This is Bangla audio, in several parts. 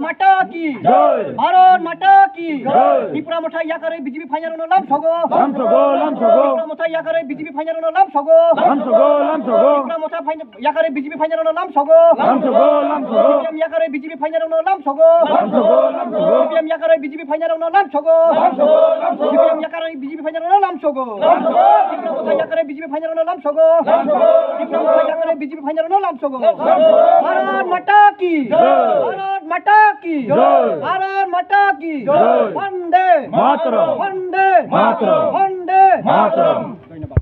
মাতা কি জয়, ভারত মাতা কি জয়। ত্রিপুরা মাথা ইয়াকারে বিজেপি ফাইনাল নাম সগো লাম সগো লাম সগো। ত্রিপুরা মাথা ইয়াকারে বিজেপি ফাইনাল নাম সগো লাম সগো লাম সগো। ত্রিপুরা মাথা ইয়াকারে বিজেপি ফাইনাল নাম সগো লাম সগো লাম সগো। সিপিএম ইয়াকারে বিজেপি ফাইনাল নাম সগো লাম সগো লাম সগো। সিপিএম ইয়াকারে বিজেপি ফাইনাল নাম সগো লাম সগো লাম সগো। সিপিএম ইয়াকারে বিজেপি ফাইনাল নাম সগো লাম সগো। ত্রিপুরা মাথা ইয়াকারে বিজেপি ফাইনাল নাম সগো লাম সগো। ত্রিপুরা মাথা ইয়াকারে বিজেপি ফাইনাল নাম সগো লাম সগো। ভারত মাতা কি জয়, ভারত মাতা কি জয়, ভারত মাতা কি জয়। বন্দে মাতরম, বন্দে মাতরম, বন্দে মাতরম। ধন্যবাদ।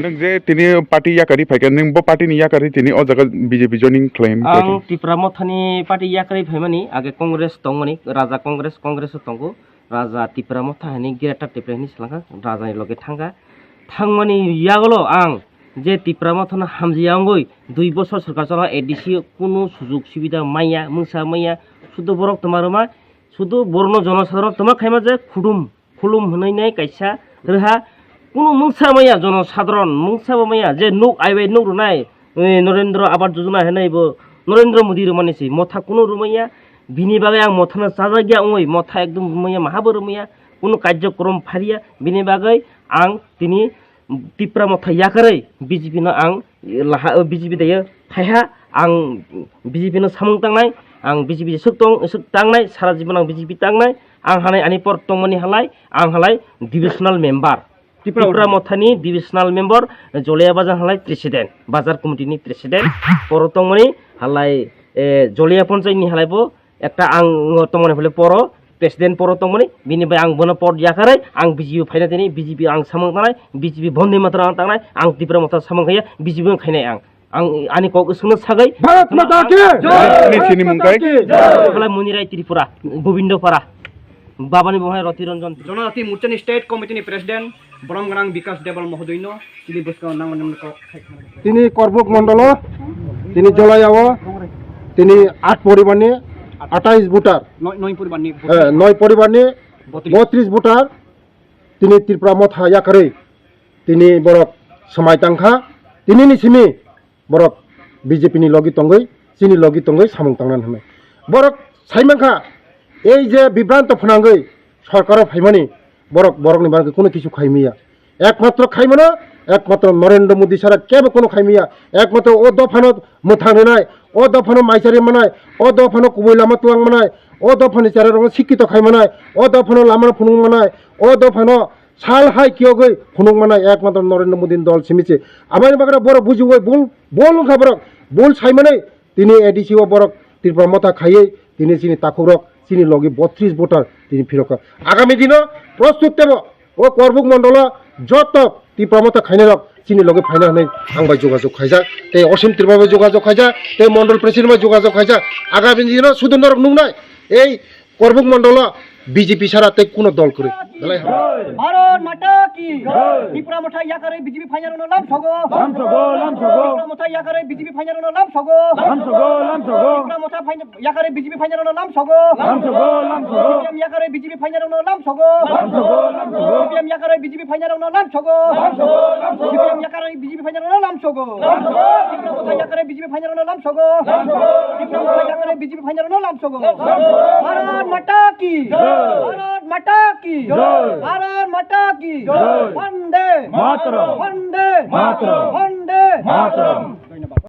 नों जे तिनि पार्टी याकारि फायगोन नों बो पार्टीनि याकारि तिनि अ जागा बीजेपी जॉइनिंग क्लेम आं त्रिपुरा मथानि पार्टी याकारि फायमानि आगे कांग्रेस दंमोनि राजा कांग्रेस दंगो राजा त्रिपुरा मथा हनि गिराटा टिप्रानि सलांगा राजानि लगे थांमानि यागलो आं जे त्रिपुरा मथाना हामजियांगै 2 बोसोर सरकार चला एडिसि कुनु सुजुग सुबिदा माइया मुंसा माइया सुदु बरक तमारमा सुदु बरनो जनसाधारण तमा खायमा जे खुलुम होनाय कायसा रहा कुनु मुंसा माइया जनसाधारण मुंसा माइया जे नुक आइबाय नुक रुनाय नरेंद्र आबाद योजना हेनायबो नरेंद्र मोदी रमानिसि मथा कुनु रुमाइया बिनि बागै आं मथाना जाजागिया ओइ मथा एकदम रुमाइया माहाबो रुमाइया कुनु कार्यक्रम फारिया बिनि बागै आं तिनि त्रिपुरा मथा याकारै बीजेपी नो आं बीजेपी दायो फायहा आं बीजेपी नो सामं तांनाय आं बीजेपी सुख तांनाय सारा जीवन आं बीजेपी तांनाय आं हानाय आनि पर तंमनि हालाय आं हालाय डिविजनल मेम्बार त्रिपुरा मथानि डिविजनल मेम्बर जलिया बाजार हालाय प्रेसिडेंट बाजार कमिटिनि प्रेसिडेंट पर तंमनि हालाय जलिया पन्चायतनि हालायबो एकटा आं तंमनि फले पर प्रेसिडेंट पर तंमनि बिनि बाय आं बनो पद याकारै आं बीजेपी फायना दिनै बीजेपी आं सामं तांनाय बीजेपी बन्दे मातरम आं तांनाय आं त्रिपुरा मथा सामं खाया बीजेपी खायनाय आं आनि कक सोंनो सागै भारत माता की जय निसिनि मुंगाय जय मुनिराय त्रिपुरा गोविंदपारा बाबानि बहाय रतिरंजन जनजाति मोर्चानि स्टेट कमिटिनि प्रेसिडेंट बरमगां विकास देवल महोदयनो तिनि बसका नामनमको তিনি করবুক মন্ডল তিনি জলায়াও তিনি 8 পরিবারনি 28 ভোটার নয় পরিবারনি 9 পরিবারনি 32 ভোটার তিনি ত্রিপুরা মথা ইয়াকারে তিনি বরক समायतांखा তিনি নিসিমি বরক বিজেপি নি লগি তঙ্গই সামং তাंगनान हमें বরক সাইমাংখা এই যে বিভ্রান্ত ফনাঙ্গই সরকার ফাইমানি বরকনি বারকে কোনো কিছু খাইমিয়া একমাত্র খাইমানো একমাত্র নরেন্দ্র মোদী সারা কেবো কোনো খাইমিয়া একমাত্র ও দফানো মুথানে নাই ও দফানো মাইসারি মানায় ও দফানো কুবই লামা তুয়াং মানায় ও দফানি চারা রঙ শিক্ষিত খাইমানায় ও দফানো লামানো ফুনুং মানায় ও দফানো সাল হাই কিয় গই ফুনুং মানায় একমাত্র নরেন্দ্র মোদীর দল সিমিছে আমার বাগরা বড় বুঝি ওই বল খাবরক বল সাইমানে তিনি এডিসি ও বরক ত্রিপুরা মথা খাইয়ে তিনি চিনি তাকুরক চিনি লগে 32 ভোটার তিনি ফিরক আগামী দিন প্রস্তুত দেব ও করবুক মন্ডল যত ত্রিপুরা মথা খাইনে রক চিনি লগে ফাইনা হনে आंबाय যোগাযোগ খাইজা তে অসীম ত্রিপুরা যোগাযোগ খাইজা তে মন্ডল প্রেসিডেন্ট যোগাযোগ খাইজা আগামী দিন শুধু নরক নুংনাই এই করবুক মন্ডল বিজেপি ছাড়া তে কোন দল করে ভারত মাতা কি জয়। ত্রিপুরা মাথা ইয়াকারে বিজেপি ফাইনাল নাম সগো লাম সগো লাম সগো। ত্রিপুরা মাথা ইয়াকারে বিজেপি ফাইনাল নাম সগো লাম সগো লাম সগো। ত্রিপুরা মাথা ইয়াকারে বিজেপি ফাইনাল নাম সগো লাম সগো লাম সগো। সিপিএম ইয়াকারে বিজেপি ফাইনাল নাম সগো লাম সগো লাম সগো। সিপিএম ইয়াকারে বিজেপি ফাইনাল নাম সগো লাম সগো লাম সগো। সিপিএম ইয়াকারে বিজেপি ফাইনাল নাম সগো লাম সগো। ত্রিপুরা মাথা ইয়াকারে বিজেপি ফাইনাল নাম সগো লাম সগো। ত্রিপুরা মাথা ইয়াকারে বিজেপি ফাইনাল নাম সগো লাম সগো। ভারত মাতা কি জয়, ভারত মাতা কি জয়, ভারত মাতা কি জয়। বন্দে মাতরম, বন্দে মাতরম, বন্দে মাতরম। ধন্যবাদ।